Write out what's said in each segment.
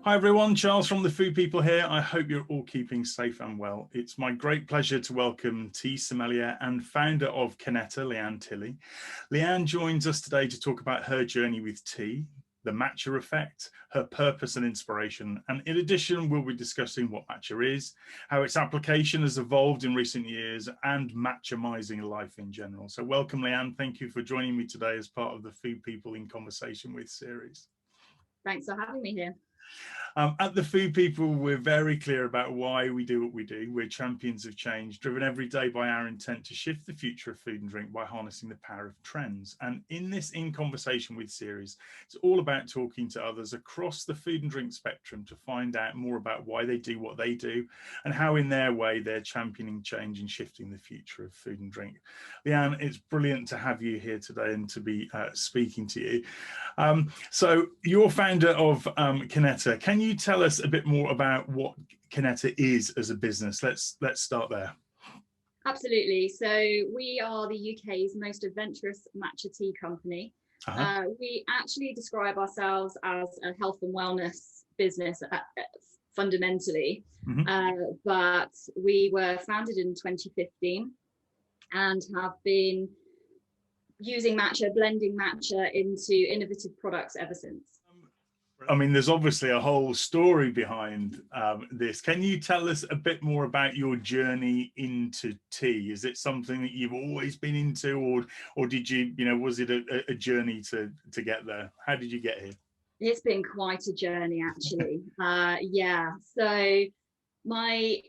Hi everyone, Charles from The Food People here. I hope you're all keeping safe and well. It's my great pleasure to welcome tea sommelier and founder of Kineta, Leane Tilley. Leane joins us today to talk about her journey with tea, the matcha effect, her purpose and inspiration. And in addition, we'll be discussing what matcha is, how its application has evolved in recent years, and matchamizing life in general. So welcome, Leane. Thank you for joining me today as part of the Food People in Conversation with series. Thanks for having me here. At The Food People, we're very clear about why we do what we do. We're champions of change, driven every day by our intent to shift the future of food and drink by harnessing the power of trends. And in this In Conversation with series, it's all about talking to others across the food and drink spectrum to find out more about why they do what they do and how in their way they're championing change and shifting the future of food and drink. Leane, it's brilliant to have you here today and to be speaking to you. So you're founder of Kineta. Can you tell us a bit more about what Kineta is as a business? Let's start there. Absolutely. So we are the UK's most adventurous matcha tea company. We actually describe ourselves as a health and wellness business fundamentally, but we were founded in 2015 and have been using matcha, blending matcha into innovative products ever since. I mean, there's obviously a whole story behind this. Can you tell us a bit more about your journey into tea? Is it something that you've always been into, or did you, was it a journey to get there? How did you get here? It's been quite a journey, actually. Yeah. So my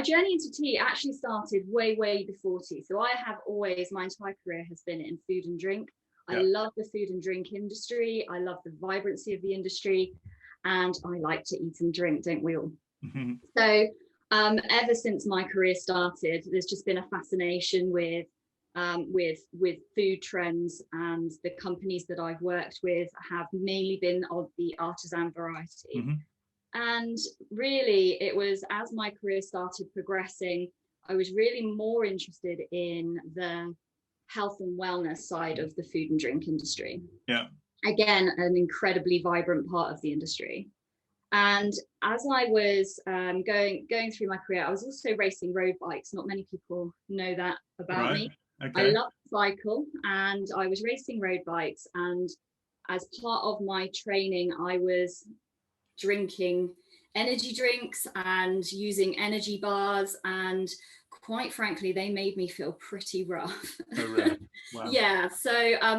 journey into tea actually started way before tea. So I have always, my entire career has been in food and drink. I love the food and drink industry. I love the vibrancy of the industry, and I like to eat and drink, don't we all? So ever since my career started, there's just been a fascination with food trends, and the companies that I've worked with have mainly been of the artisan variety. And really, it was as my career started progressing, I was really more interested in the health and wellness side of the food and drink industry. Again, an incredibly vibrant part of the industry. And as I was going through my career, I was also racing road bikes. Not many people know that about me. I love to cycle, and I was racing road bikes. And as part of my training, I was drinking energy drinks and using energy bars, and quite frankly, they made me feel pretty rough. Oh, really? Wow. Yeah, so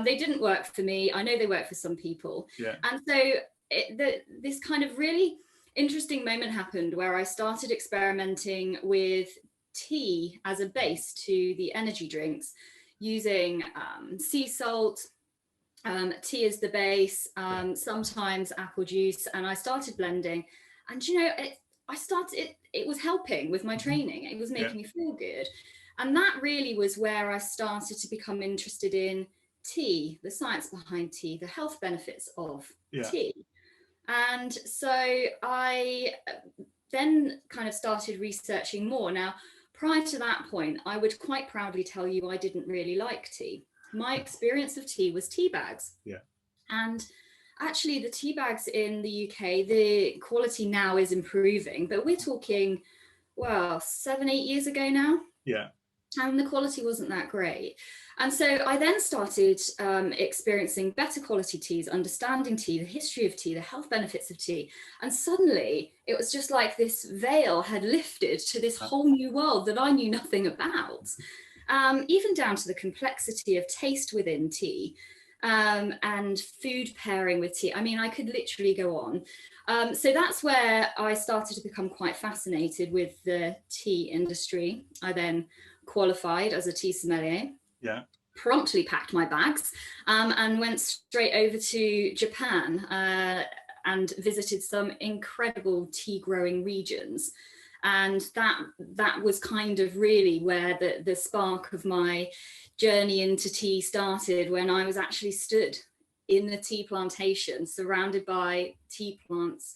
they didn't work for me. I know they work for some people. And so this kind of really interesting moment happened where I started experimenting with tea as a base to the energy drinks, using sea salt, tea as the base, sometimes apple juice, and I started blending. And it was helping with my training. It was making me feel good. And that really was where I started to become interested in tea, the science behind tea, the health benefits of tea. And so I then kind of started researching more. Now, prior to that point, I would quite proudly tell you I didn't really like tea. My experience of tea was tea bags. And actually, the tea bags in the UK, the quality now is improving, but we're talking, well, 7-8 years ago now. And the quality wasn't that great. And so I then started experiencing better quality teas, understanding tea, the history of tea, the health benefits of tea. And suddenly it was just like this veil had lifted to this whole new world that I knew nothing about, even down to the complexity of taste within tea. And food pairing with tea. I mean, I could literally go on. So that's where I started to become quite fascinated with the tea industry. I then qualified as a tea sommelier. Promptly packed my bags and went straight over to Japan and visited some incredible tea growing regions. And that was kind of really where the spark of my journey into tea started, when I was actually stood in the tea plantation surrounded by tea plants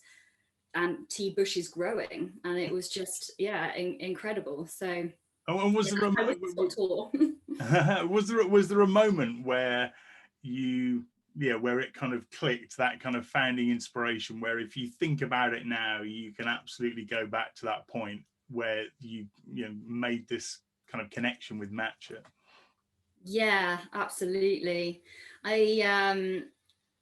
and tea bushes growing, and it was just incredible. So was there a moment where you where it kind of clicked, that kind of founding inspiration, where if you think about it now, you can absolutely go back to that point where you made this kind of connection with matcha? Yeah, absolutely. I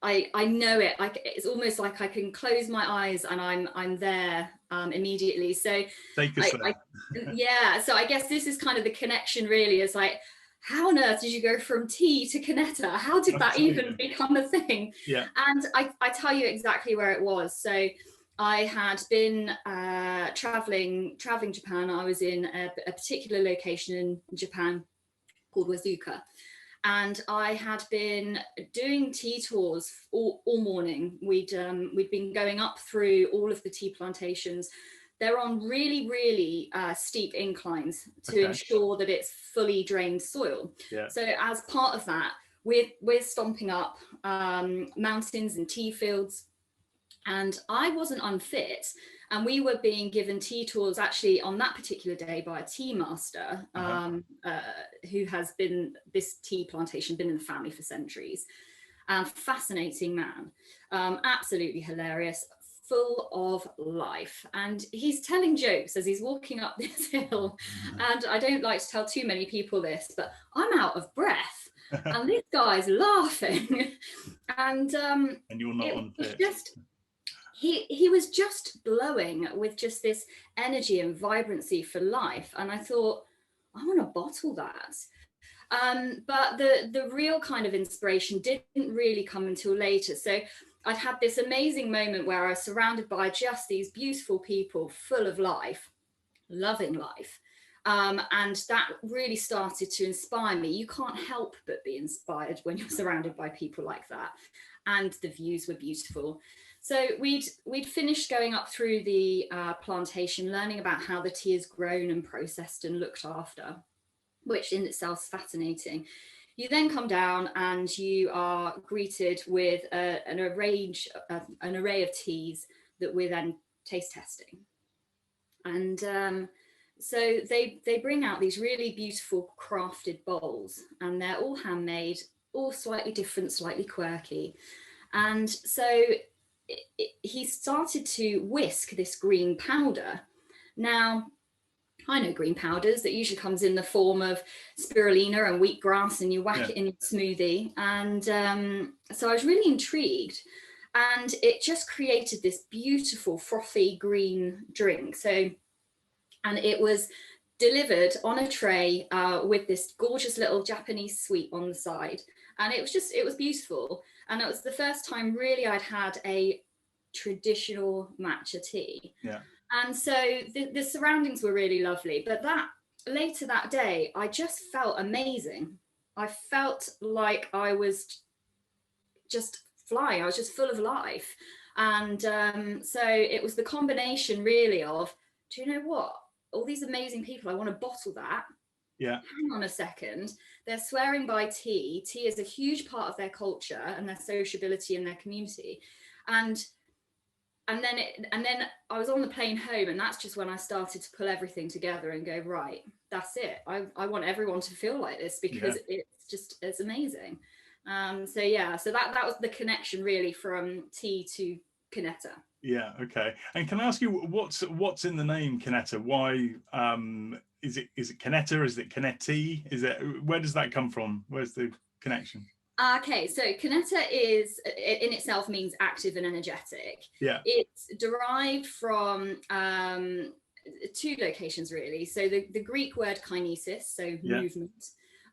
know it. It's almost like I can close my eyes and I'm there immediately. So take us there. Yeah, so I guess this is kind of the connection really, is like, how on earth did you go from tea to Kineta? How did that even become a thing? Yeah. And I tell you exactly where it was. So I had been traveling Japan. I was in a particular location in Japan called Wazuka. And I had been doing tea tours all morning. We'd been going up through all of the tea plantations. They're on really, really steep inclines to ensure that it's fully drained soil. Yeah. So as part of that, we're stomping up mountains and tea fields. And I wasn't unfit, and we were being given tea tours actually on that particular day by a tea master who has been, this tea plantation been in the family for centuries. Fascinating man, absolutely hilarious, full of life. And he's telling jokes as he's walking up this hill. And I don't like to tell too many people this, but I'm out of breath. And this guy's laughing. And you're not unfit. He was just glowing with just this energy and vibrancy for life. And I thought, I want to bottle that. But the real kind of inspiration didn't really come until later. So I'd had this amazing moment where I was surrounded by just these beautiful people full of life, loving life. And that really started to inspire me. You can't help but be inspired when you're surrounded by people like that. And the views were beautiful. So we'd finished going up through the plantation, learning about how the tea is grown and processed and looked after, which in itself is fascinating. You then come down and you are greeted with an array of teas that we're then taste testing. And so they bring out these really beautiful crafted bowls, and they're all handmade, all slightly different, slightly quirky. And so he started to whisk this green powder. Now, I know green powders, that usually comes in the form of spirulina and wheatgrass, and you whack it in your smoothie. And so I was really intrigued, and it just created this beautiful frothy green drink. So, and it was delivered on a tray with this gorgeous little Japanese sweet on the side. And it was beautiful. And it was the first time really I'd had a traditional matcha tea. Yeah. And so the surroundings were really lovely. But later that day, I just felt amazing. I felt like I was just flying. I was just full of life. And so it was the combination really of, do you know what? All these amazing people, I want to bottle that. Yeah. Hang on a second. They're swearing by tea. Tea is a huge part of their culture and their sociability and their community. And then I was on the plane home, and that's just when I started to pull everything together and go, right, that's it. I want everyone to feel like this, because it's amazing. So that was the connection really from tea to Kineta. Yeah. Okay. And can I ask you what's in the name Kineta? Why is it Kineta? Is it Kineti? Where does that come from? Where's the connection? Okay, so Kineta in itself means active and energetic. Yeah. It's derived from two locations really. So the Greek word kinesis, so movement,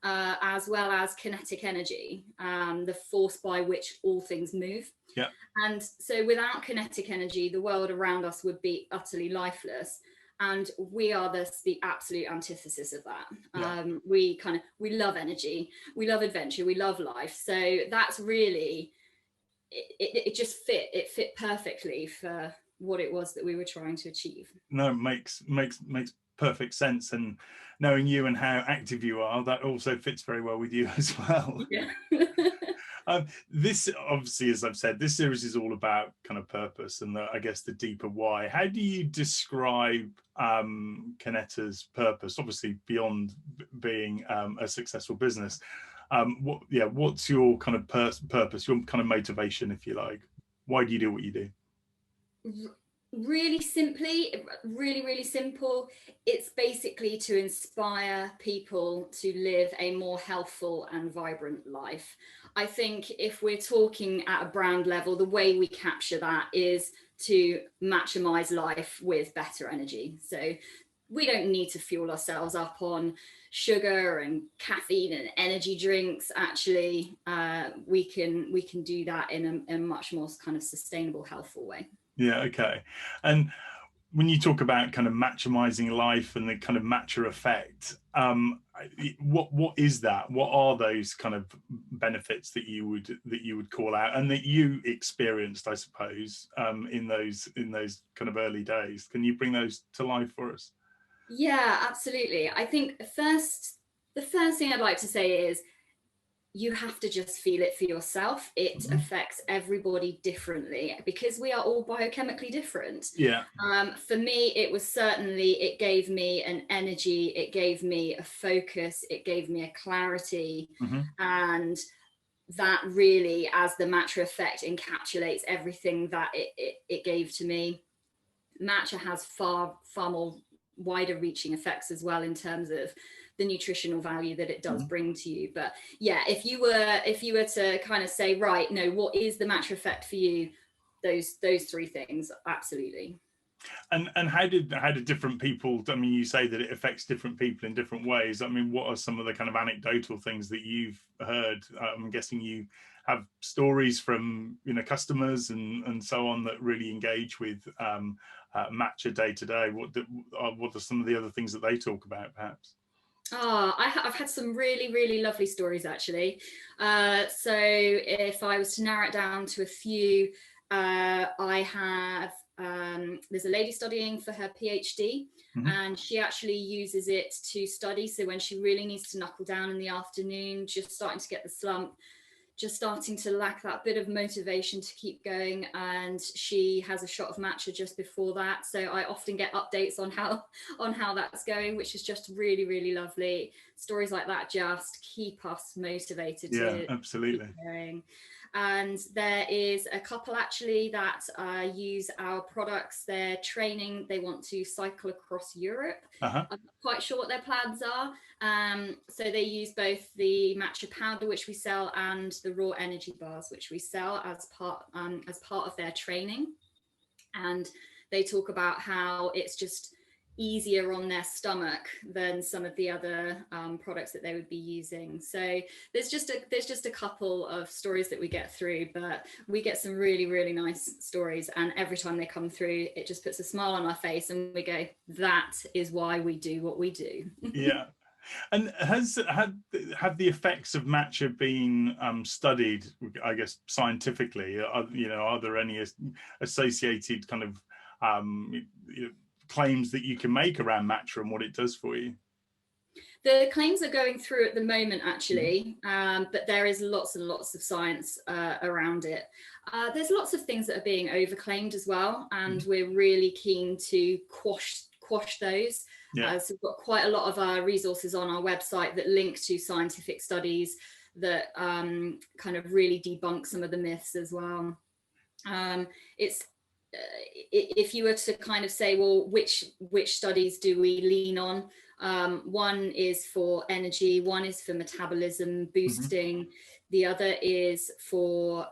as well as kinetic energy, the force by which all things move. Yeah. And so without kinetic energy, the world around us would be utterly lifeless. And we are the absolute antithesis of that. Yeah. We love energy, we love adventure, we love life. So that's really, it just fit perfectly for what it was that we were trying to achieve. No, makes perfect sense. And knowing you and how active you are, that also fits very well with you as well. Yeah. This, obviously, as I've said, this series is all about kind of purpose and I guess the deeper why. How do you describe Kineta's purpose, obviously beyond being a successful business? What's your kind of purpose, your kind of motivation, if you like? Why do you do what you do? Really simply, really simple. It's basically to inspire people to live a more healthful and vibrant life. I think if we're talking at a brand level, the way we capture that is to maximize life with better energy. So we don't need to fuel ourselves up on sugar and caffeine and energy drinks. Actually, we can do that in a much more kind of sustainable, healthful way. Yeah, okay. And when you talk about kind of maximizing life and the kind of matcha effect, what is that? What are those kind of benefits that you would call out and that you experienced, I suppose, in those kind of early days? Can you bring those to life for us? Yeah, absolutely. I think the first thing I'd like to say is you have to just feel it for yourself. It affects everybody differently because we are all biochemically different. Yeah. For me, it gave me an energy, it gave me a focus, it gave me a clarity. And that really, as the matcha effect, encapsulates everything that it gave to me. Matcha has far more wider reaching effects as well in terms of the nutritional value that it does bring to you. But yeah, if you were to kind of say, right, no, what is the matcha effect for you? Those three things, absolutely. And how did different people, I mean, you say that it affects different people in different ways. I mean, what are some of the kind of anecdotal things that you've heard? I'm guessing you have stories from, you know, customers and so on that really engage with matcha day to day. What are some of the other things that they talk about, perhaps? I've had some really lovely stories, actually. So if I was to narrow it down to a few, I have, there's a lady studying for her PhD, and she actually uses it to study. So when she really needs to knuckle down in the afternoon, just starting to get the slump, just starting to lack that bit of motivation to keep going, and she has a shot of matcha just before that. So I often get updates on how that's going, which is just really lovely. Stories like that just keep us motivated. Yeah, absolutely. Keep going. And there is a couple actually that use our products. They're training, they want to cycle across Europe. I'm not quite sure what their plans are. So they use both the matcha powder, which we sell, and the raw energy bars, which we sell as part of their training. And they talk about how it's just easier on their stomach than some of the other products that they would be using. So there's just a couple of stories that we get through, but we get some really nice stories, and every time they come through, it just puts a smile on our face and we go, that is why we do what we do. Yeah. And have the effects of matcha been studied, I guess, scientifically? Are there any associated kind of claims that you can make around matcha and what it does for you? The claims are going through at the moment, actually, but there is lots and lots of science around it. There's lots of things that are being overclaimed as well, and we're really keen to quash those. Yeah. So we've got quite a lot of our resources on our website that link to scientific studies that kind of really debunk some of the myths as well. If you were to kind of say, well, which studies do we lean on? One is for energy, one is for metabolism boosting, the other is for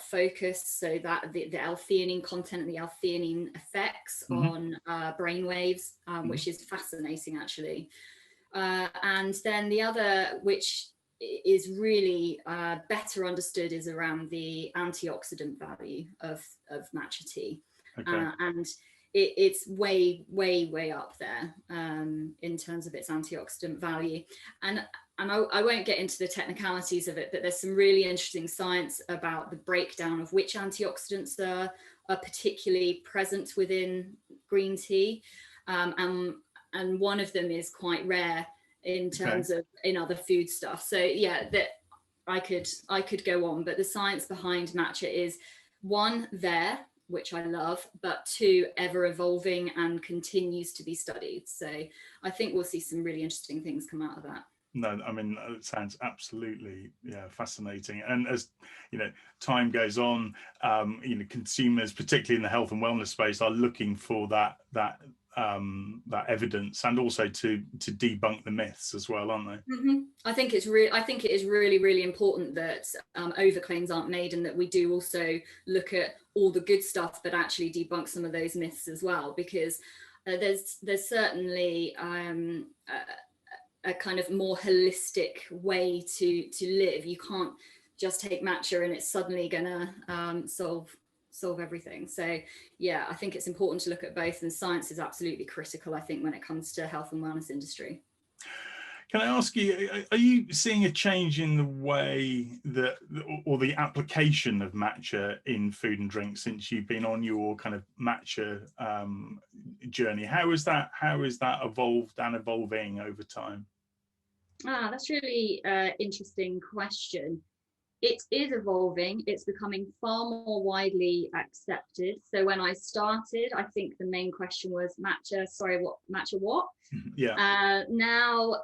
focus, so that the L-theanine content, the L-theanine effects on brain waves, which is fascinating, actually. And then the other, which is really better understood, is around the antioxidant value of matcha tea. Okay. And it's way up there in terms of its antioxidant value. And I won't get into the technicalities of it, but there's some really interesting science about the breakdown of which antioxidants are particularly present within green tea. And one of them is quite rare in terms of in other food stuff. So yeah, that I could go on, but the science behind matcha is, one, there, which I love, but two, ever evolving and continues to be studied. So I think we'll see some really interesting things come out of that. No, I mean, it sounds absolutely, fascinating. And as time goes on, consumers, particularly in the health and wellness space, are looking for that evidence, and also to debunk the myths as well, aren't they? Mm-hmm. I think it is really important that overclaims aren't made, and that we do also look at all the good stuff, but actually debunk some of those myths as well, because there's certainly a kind of more holistic way to live. You can't just take matcha and it's suddenly gonna solve everything. So yeah, I think it's important to look at both, and science is absolutely critical, I think, when it comes to health and wellness industry. Can I ask you, are you seeing a change in the way that, or the application of matcha in food and drink since you've been on your kind of matcha journey? How is that evolved and evolving over time? That's really interesting question. It is evolving. It's becoming far more widely accepted. So when I started, I think the main question was matcha. Sorry, what matcha? What? Yeah. Now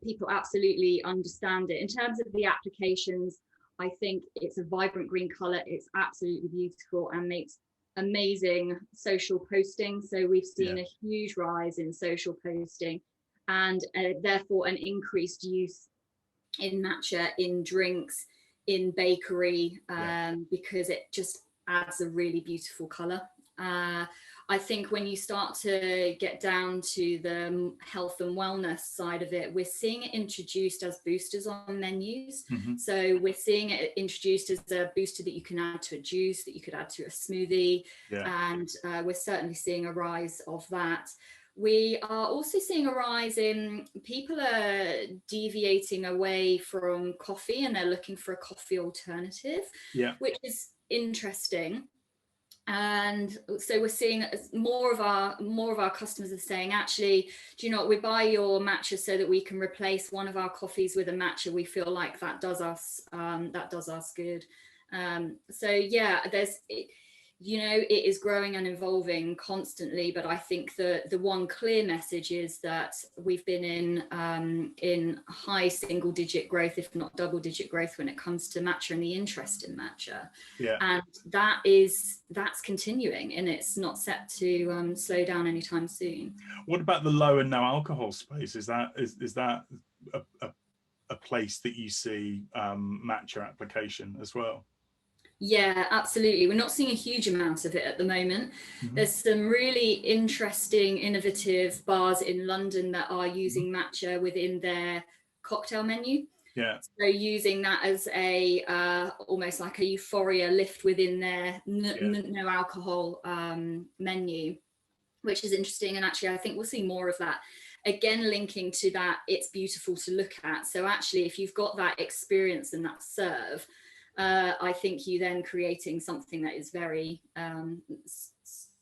people absolutely understand it. In terms of the applications, I think it's a vibrant green color. It's absolutely beautiful and makes amazing social posting. So we've seen a huge rise in social posting, and therefore an increased use in matcha, in drinks, in bakery, because it just adds a really beautiful color. I think when you start to get down to the health and wellness side of it, we're seeing it introduced as boosters on menus. Mm-hmm. So we're seeing it introduced as a booster that you can add to a juice, that you could add to a smoothie. And we're certainly seeing a rise of that. We are also seeing a rise in people are deviating away from coffee, and they're looking for a coffee alternative, which is interesting. And so we're seeing more of our customers are saying, actually, do you know what, we buy your matcha so that we can replace one of our coffees with a matcha. We feel like that does us good. So yeah, it is growing and evolving constantly, but I think the one clear message is that we've been in high single-digit growth, if not double-digit growth, when it comes to matcha and the interest in matcha. And that's continuing, and it's not set to slow down anytime soon. What about the low and no alcohol space? Is that a place that you see matcha application as well? Yeah, absolutely. We're not seeing a huge amount of it at the moment. Mm-hmm. There's some really interesting, innovative bars in London that are using matcha within their cocktail menu. Yeah. So using that as a almost like a euphoria lift within their no alcohol menu, which is interesting. And actually, I think we'll see more of that. Again, linking to that, it's beautiful to look at. So actually, if you've got that experience and that serve, I think you then creating something that is very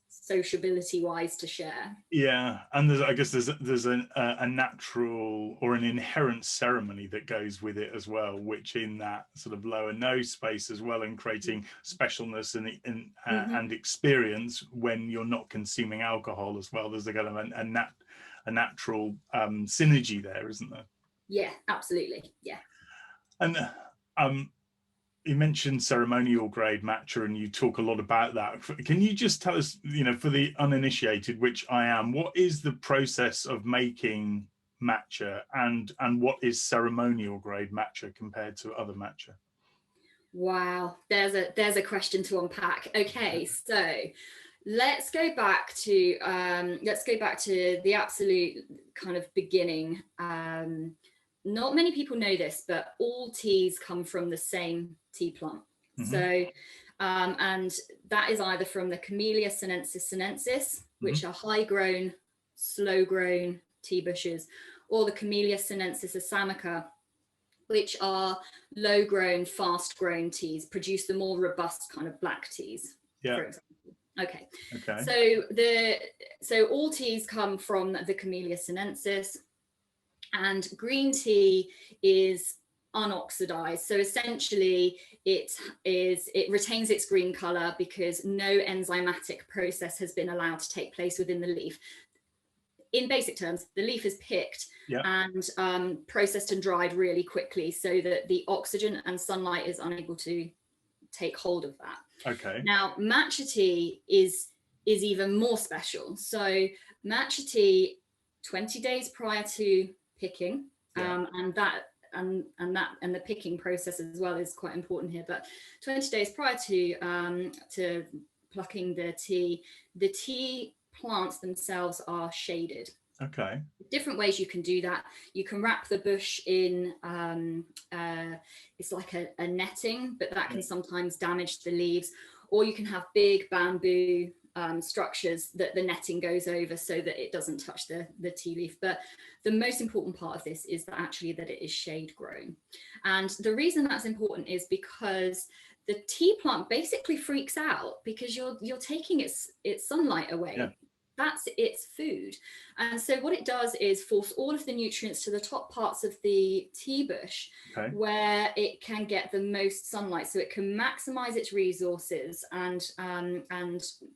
sociability wise to share. Yeah, and there's a natural or an inherent ceremony that goes with it as well, which in that sort of lower no space as well, and creating specialness and experience when you're not consuming alcohol as well. There's a kind of a natural synergy there, isn't there? Yeah, absolutely. Yeah. And you mentioned ceremonial grade matcha, and you talk a lot about that. Can you just tell us, for the uninitiated, which I am, what is the process of making matcha, and what is ceremonial grade matcha compared to other matcha? Wow, there's a question to unpack. Okay, so let's go back to the absolute kind of beginning. Not many people know this, but all teas come from the same tea plant. Mm-hmm. So, and that is either from the Camellia sinensis, which are high-grown, slow-grown tea bushes, or the Camellia sinensis assamica, which are low-grown, fast-grown teas, produce the more robust kind of black teas, for example. Okay. So all teas come from the Camellia sinensis. And green tea is unoxidized. So essentially it retains its green color because no enzymatic process has been allowed to take place within the leaf. in basic terms, the leaf is picked and processed and dried really quickly so that the oxygen and sunlight is unable to take hold of that. Okay. Now, matcha tea is even more special. So matcha tea, 20 days prior to picking, and the picking process as well is quite important here. But 20 days prior to plucking the tea plants themselves are shaded. Okay. Different ways you can do that. You can wrap the bush in it's like a netting, but that can sometimes damage the leaves. Or you can have big bamboo structures that the netting goes over so that it doesn't touch the tea leaf. But the most important part of this is that actually that it is shade grown. And the reason that's important is because the tea plant basically freaks out because you're taking its sunlight away. Yeah. That's its food. And so what it does is force all of the nutrients to the top parts of the tea bush, where it can get the most sunlight, so it can maximize its resources and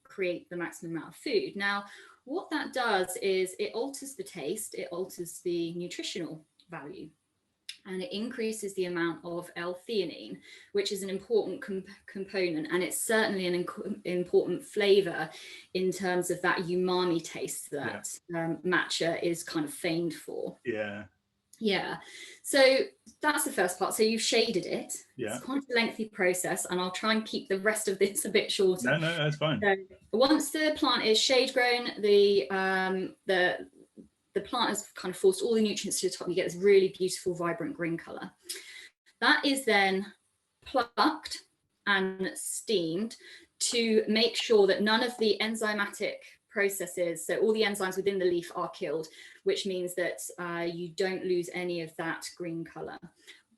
create the maximum amount of food. Now, what that does is it alters the taste, it alters the nutritional value, and it increases the amount of L-theanine, which is an important component, and it's certainly an important flavor in terms of that umami taste that matcha is kind of famed for. Yeah. So that's the first part. So you've shaded it. It's quite a lengthy process, and I'll try and keep the rest of this a bit shorter. No, that's fine. So once the plant is shade grown, the plant has kind of forced all the nutrients to the top. You get this really beautiful, vibrant green color. That is then plucked and steamed to make sure that none of the enzymatic processes, so all the enzymes within the leaf, are killed, which means that you don't lose any of that green color.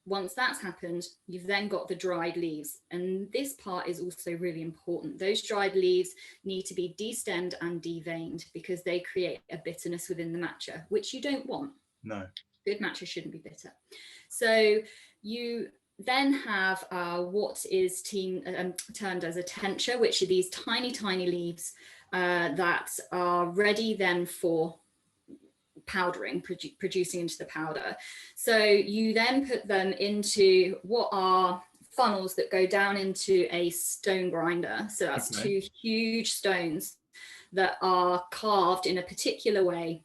Once that's happened, you've then got the dried leaves. And this part is also really important. Those dried leaves need to be destemmed and deveined because they create a bitterness within the matcha, which you don't want. No. Good matcha shouldn't be bitter. So you then have what is termed as a tencha, which are these tiny, tiny leaves that are ready then for powdering, producing into the powder. So you then put them into what are funnels that go down into a stone grinder. So that's two huge stones that are carved in a particular way,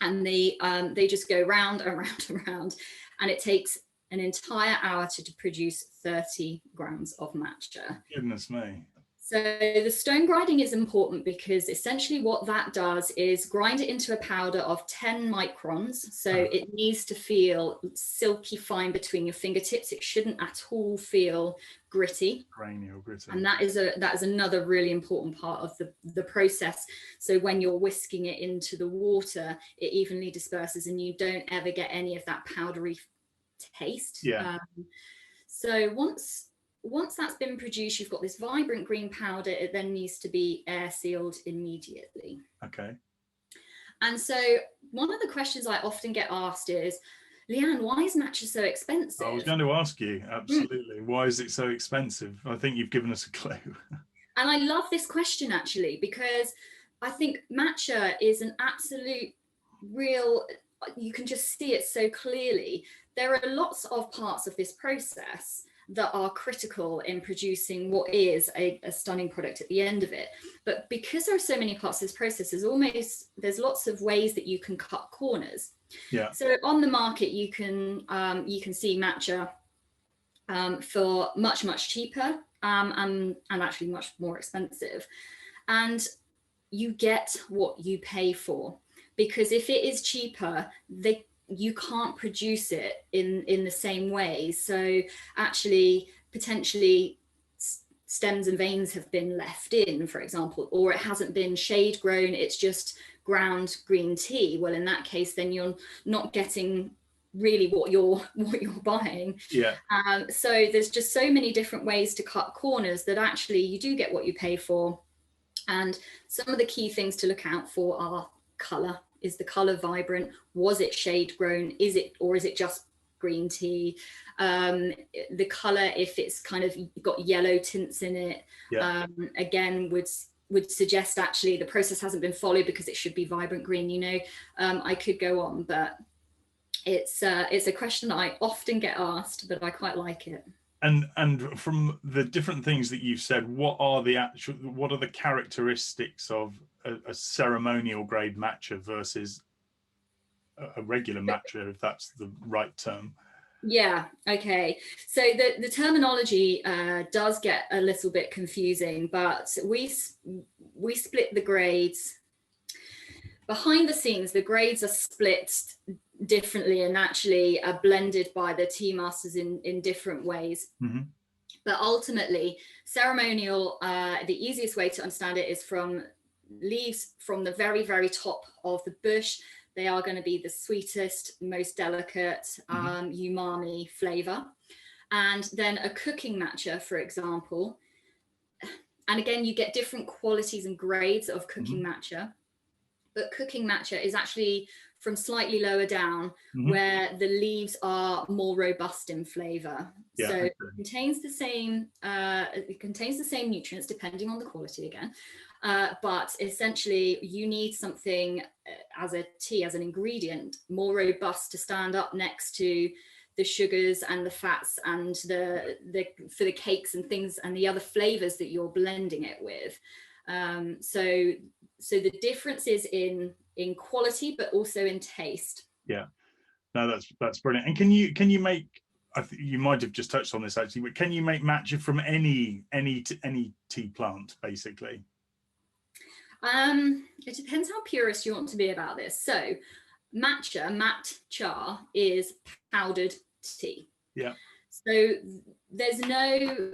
and they just go round and round and round, and it takes an entire hour to produce 30 grams of matcha. Goodness me. So the stone grinding is important because essentially what that does is grind it into a powder of 10 microns. So it needs to feel silky fine between your fingertips. It shouldn't at all feel gritty. Grainy or gritty. And that is another really important part of the process. So when you're whisking it into the water, it evenly disperses and you don't ever get any of that powdery taste. Yeah. So once that's been produced, you've got this vibrant green powder. It then needs to be air sealed immediately. Okay. And so one of the questions I often get asked is, Leanne, why is matcha so expensive? I was going to ask you, absolutely. Why is it so expensive? I think you've given us a clue. And I love this question, actually, because I think matcha is an absolute real, you can just see it so clearly. There are lots of parts of this process that are critical in producing what is a stunning product at the end of it. But because there are so many parts of this process, there's lots of ways that you can cut corners. Yeah. So on the market, you can see matcha for much, much cheaper and actually much more expensive. And you get what you pay for, because if it is cheaper, you can't produce it in the same way. So actually, potentially stems and veins have been left in, for example, or it hasn't been shade grown, it's just ground green tea. Well, in that case, then you're not getting really what you're buying. Yeah. So there's just so many different ways to cut corners that actually you do get what you pay for. And some of the key things to look out for are color. Is the color vibrant? Was it shade grown? Is it just green tea? The color, if it's kind of got yellow tints in it, again, would would suggest actually the process hasn't been followed because it should be vibrant green. You know, I could go on, but it's a question I often get asked, but I quite like it. And from the different things that you've said, what are the characteristics of a ceremonial grade matcha versus a regular matcha, if that's the right term? Yeah, okay. So the terminology does get a little bit confusing, but we split the grades. Behind the scenes, the grades are split differently and actually are blended by the tea masters in different ways. Mm-hmm. But ultimately, ceremonial, the easiest way to understand it is from leaves from the very, very top of the bush. They are going to be the sweetest, most delicate umami flavor. And then a cooking matcha, for example. And again, you get different qualities and grades of cooking matcha. But cooking matcha is actually from slightly lower down, where the leaves are more robust in flavor. Yeah, so it contains the same nutrients depending on the quality again. But essentially you need something as a tea, as an ingredient, more robust to stand up next to the sugars and the fats and for the cakes and things and the other flavors that you're blending it with. So the difference is in quality, but also in taste. Yeah, no, that's brilliant. And can you make, I think you might have just touched on this actually, but can you make matcha from any tea plant basically? It depends how purist you want to be about this. So matcha is powdered tea. Yeah. So there's no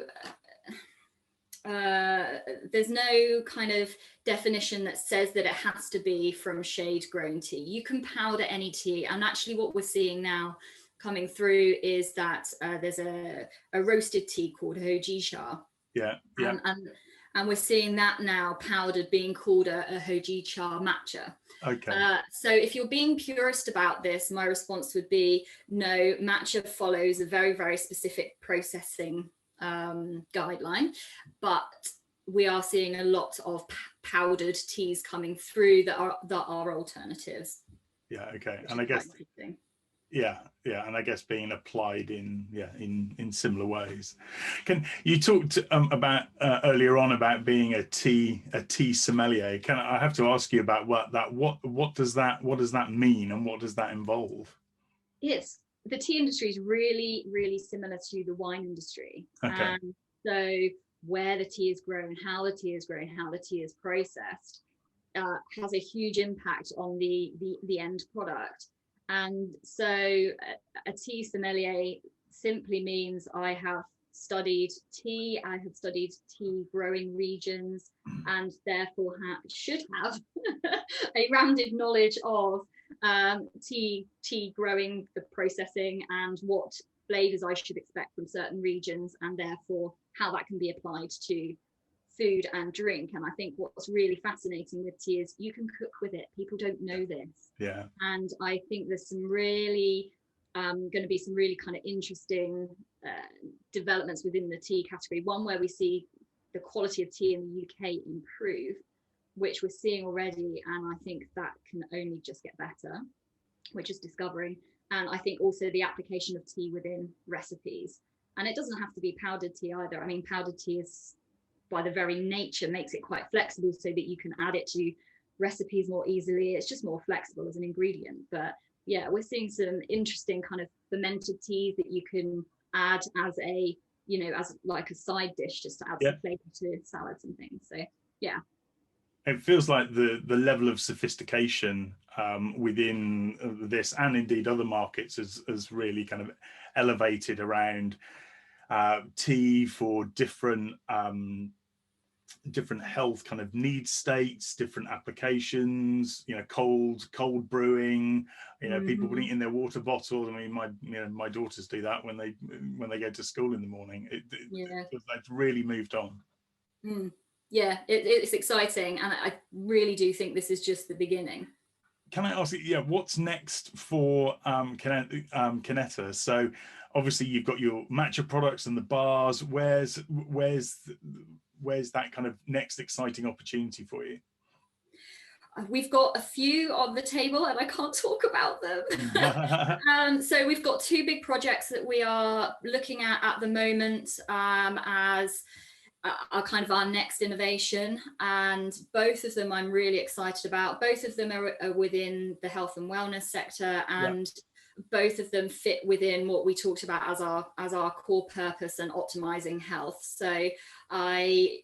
kind of definition that says that it has to be from shade grown tea. You can powder any tea, and actually what we're seeing now coming through is that there's a roasted tea called hoji cha. Yeah. And we're seeing that now powdered being called a hoji cha matcha. Okay. So if you're being purist about this, my response would be no, matcha follows a very, very specific processing guideline, but we are seeing a lot of powdered teas coming through that are alternatives. Yeah. Okay. And I guess and I guess being applied in similar ways. Can you talked about earlier on about being a tea sommelier? I have to ask you about what does that mean and what does that involve? Yes, the tea industry is really, really similar to the wine industry. Okay. So where the tea is grown, how the tea is grown, how the tea is processed has a huge impact on the end product. And so a tea sommelier simply means I have studied tea, I have studied tea growing regions, and therefore should have a rounded knowledge of tea growing, the processing, and what flavors I should expect from certain regions, and therefore how that can be applied to food and drink. And I think what's really fascinating with tea is you can cook with it. People don't know this. Yeah. And I think there's some really going to be some really kind of interesting developments within the tea category. One where we see the quality of tea in the UK improve, which we're seeing already, and I think that can only just get better, which is discovering. And I think also the application of tea within recipes. And it doesn't have to be powdered tea either. I mean, powdered tea is, by the very nature, makes it quite flexible so that you can add it to recipes more easily. It's just more flexible as an ingredient. But yeah, we're seeing some interesting kind of fermented teas that you can add as as like a side dish, just to add some flavor to salads and things. So yeah. It feels like the level of sophistication within this, and indeed other markets, has really kind of elevated around tea for different health kind of need states, different applications, cold brewing, people putting it in their water bottles. I mean, my daughters do that when they go to school in the morning. It feels like it's really moved on. Yeah, it's exciting, and I really do think this is just the beginning. Can I ask you, what's next for Kineta? So obviously you've got your matcha products and the bars. Where's that kind of next exciting opportunity for you? We've got a few on the table and I can't talk about them. So we've got two big projects that we are looking at the moment, as are kind of our next innovation, and both of them I'm really excited about. Both of them are within the health and wellness sector, and both of them fit within what we talked about as our core purpose and optimizing health. So I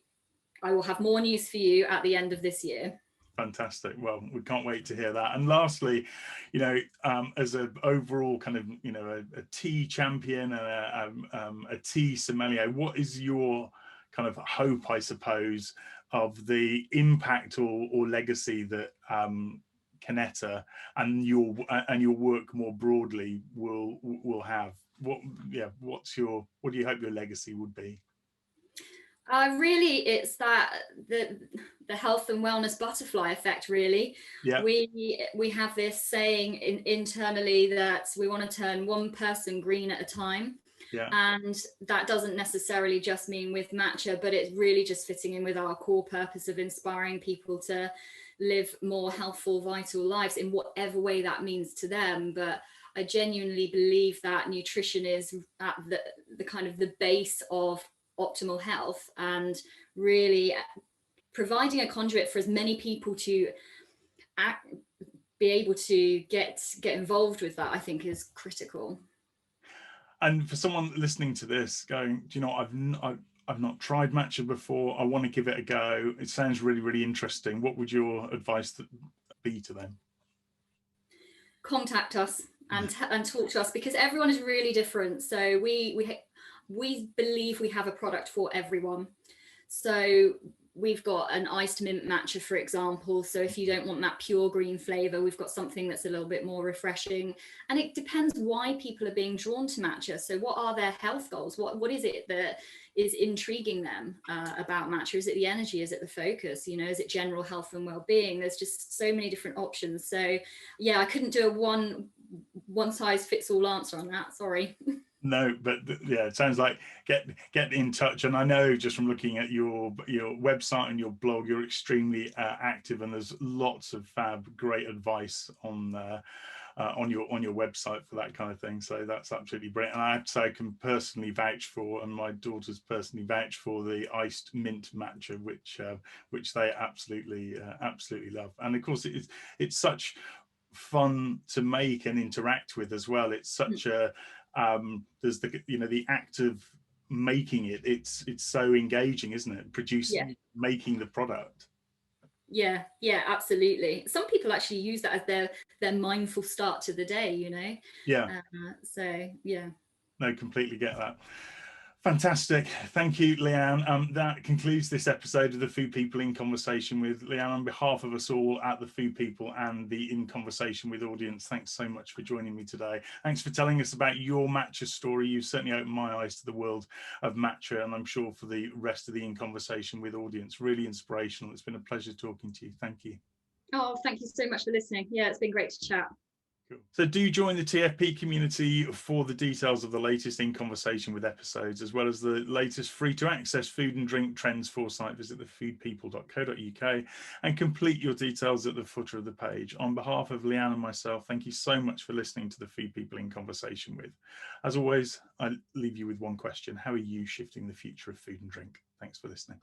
will have more news for you at the end of this year. Fantastic. Well, we can't wait to hear that. And lastly, you know, as an overall kind of, you know, a tea champion and a tea sommelier, what is your kind of hope, I suppose, of the impact or legacy that Kineta and your work more broadly will have? What do you hope your legacy would be? Really, it's that the health and wellness butterfly effect, really. We have this saying internally that we want to turn one person green at a time. And that doesn't necessarily just mean with matcha, but it's really just fitting in with our core purpose of inspiring people to live more healthful, vital lives in whatever way that means to them. But I genuinely believe that nutrition is at the kind of the base of optimal health, and really providing a conduit for as many people to be able to get involved with that, I think is critical. And for someone listening to this going, do you know, I've not tried matcha before, I want to give it a go, it sounds really, really interesting, what would your advice be to them? Contact us and talk to us, because everyone is really different. So we believe we have a product for everyone. So we've got an iced mint matcha, for example. So if you don't want that pure green flavor, we've got something that's a little bit more refreshing. And it depends why people are being drawn to matcha. So what are their health goals? What is it that is intriguing them about matcha? Is it the energy? Is it the focus? You know, is it general health and well-being? There's just so many different options. So yeah, I couldn't do a one size fits all answer on that. Sorry. No, but yeah, it sounds like get in touch. And I know just from looking at your website and your blog, you're extremely active, and there's lots of great advice on your website for that kind of thing. So that's absolutely brilliant. And I have to say, I can personally vouch for, and my daughters personally vouch for, the iced mint matcha, which they absolutely love. And of course, it's such fun to make and interact with as well. It's such a there's the act of making it, it's so engaging, isn't it? Producing, making the product. Yeah, absolutely. Some people actually use that as their mindful start to the day, you know. So yeah, no, completely get that. Fantastic. Thank you, Leane. That concludes this episode of the Food People in Conversation with Leane. On behalf of us all at the Food People and the In Conversation with audience, thanks so much for joining me today. Thanks for telling us about your matcha story. You've certainly opened my eyes to the world of matcha, and I'm sure for the rest of the In Conversation with audience, really inspirational. It's been a pleasure talking to you. Thank you. Oh, thank you so much for listening. Yeah, it's been great to chat. Cool. So do join the TFP community for the details of the latest In Conversation with episodes, as well as the latest free to access food and drink trends foresight. Visit thefoodpeople.co.uk and complete your details at the footer of the page. On behalf of Leane and myself, thank you so much for listening to the Food People in Conversation with. As always, I leave you with one question: how are you shifting the future of food and drink? Thanks for listening.